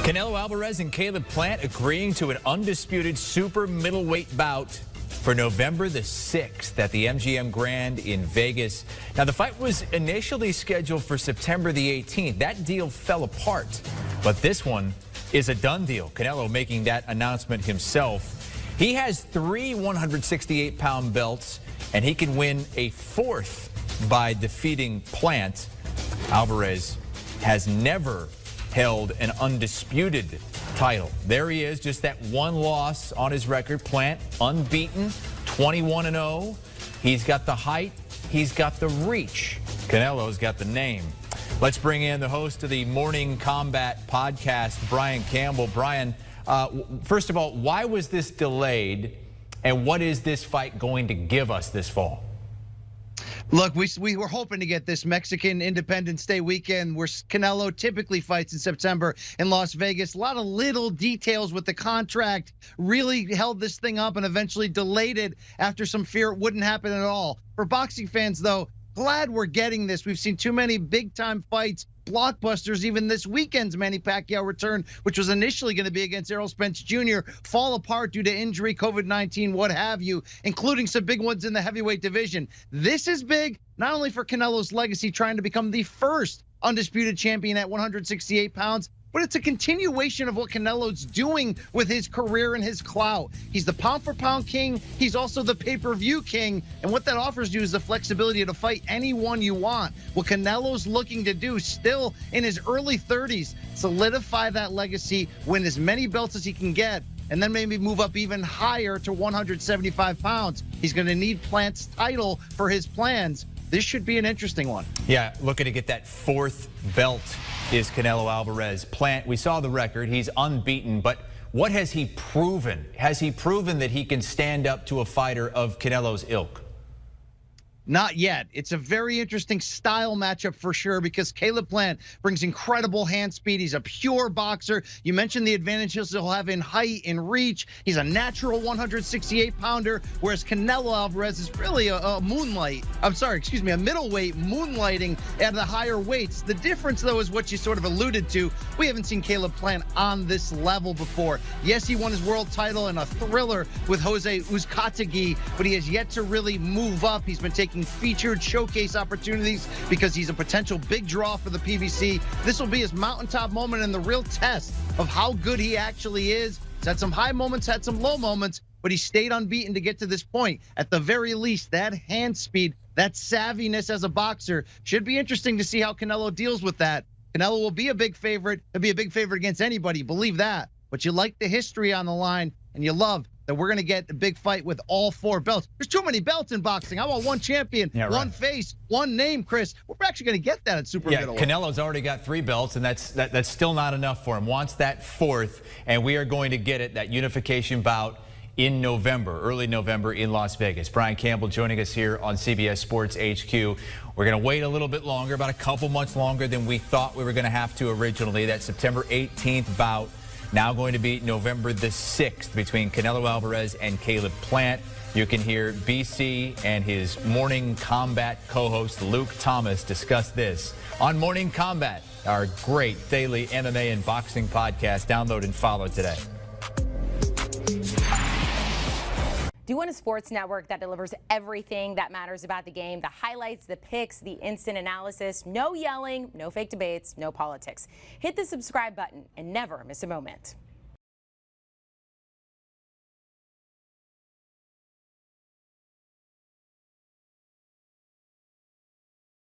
Canelo Alvarez and Caleb Plant agreeing to an undisputed super middleweight bout for November the 6th at the MGM Grand in Vegas. Now, the fight was initially scheduled for September the 18th. That deal fell apart, but this one is a done deal. Canelo making that announcement himself. He has 3 168-pound belts, and he can win a 4th by defeating Plant. Alvarez has never held an undisputed title. There he is, just that one loss on his record. Plant unbeaten, 21-0. He's got the height, he's got the reach. Canelo's got the name. Let's bring in the host of the Morning Combat podcast, Brian Campbell. Brian, first of all, why was this delayed, and what is this fight going to give us this fall? Look, we were hoping to get this Mexican Independence Day weekend where Canelo typically fights in September in Las Vegas. A lot of little details with the contract really held this thing up and eventually delayed it after some fear it wouldn't happen at all. For boxing fans, though, glad we're getting this. We've seen too many big-time fights, blockbusters. Even this weekend's Manny Pacquiao return, which was initially going to be against Errol Spence Jr., fall apart due to injury, COVID-19, what have you, including some big ones in the heavyweight division. This is big, not only for Canelo's legacy, trying to become the first undisputed champion at 168 pounds, but it's a continuation of what Canelo's doing with his career and his clout. He's the pound-for-pound king. He's also the pay-per-view king. And what that offers you is the flexibility to fight anyone you want. What Canelo's looking to do, still in his early 30s, solidify that legacy, win as many belts as he can get, and then maybe move up even higher to 175 pounds. He's going to need Plant's title for his plans. This should be an interesting one. Yeah, looking to get that 4th belt is Canelo Alvarez. Plant, we saw the record. He's unbeaten, but what has he proven? Has he proven that he can stand up to a fighter of Canelo's ilk? Not yet. It's a very interesting style matchup for sure because Caleb Plant brings incredible hand speed. He's a pure boxer. You mentioned the advantages he'll have in height and reach. He's a natural 168-pounder, whereas Canelo Alvarez is really a middleweight moonlighting at the higher weights. The difference, though, is what you sort of alluded to. We haven't seen Caleb Plant on this level before. Yes, he won his world title in a thriller with Jose Uzcategui, but he has yet to really move up. He's been taking featured showcase opportunities because he's a potential big draw for the PBC. This will be his mountaintop moment and the real test of how good he actually is. He's had some high moments, had some low moments, but he stayed unbeaten to get to this point. At the very least, that hand speed, that savviness as a boxer should be interesting to see how Canelo deals with that. Canelo will be a big favorite. He'll be a big favorite against anybody, believe that. But you like the history on the line, and you love that we're going to get a big fight with all 4 belts. There's too many belts in boxing. I want one champion, one face, one name, Chris. We're actually going to get that at super middleweight. Canelo's already got 3 belts, and that's still not enough for him. Wants that 4th, and we are going to get it, that unification bout in November, early November in Las Vegas. Brian Campbell joining us here on CBS Sports HQ. We're going to wait a little bit longer, about a couple months longer than we thought we were going to have to originally. That September 18th bout now going to be November the 6th between Canelo Alvarez and Caleb Plant. You can hear BC and his Morning Combat co-host Luke Thomas discuss this on Morning Combat, our great daily MMA and boxing podcast. Download and follow today. Do you want a sports network that delivers everything that matters about the game? The highlights, the picks, the instant analysis, no yelling, no fake debates, no politics. Hit the subscribe button and never miss a moment.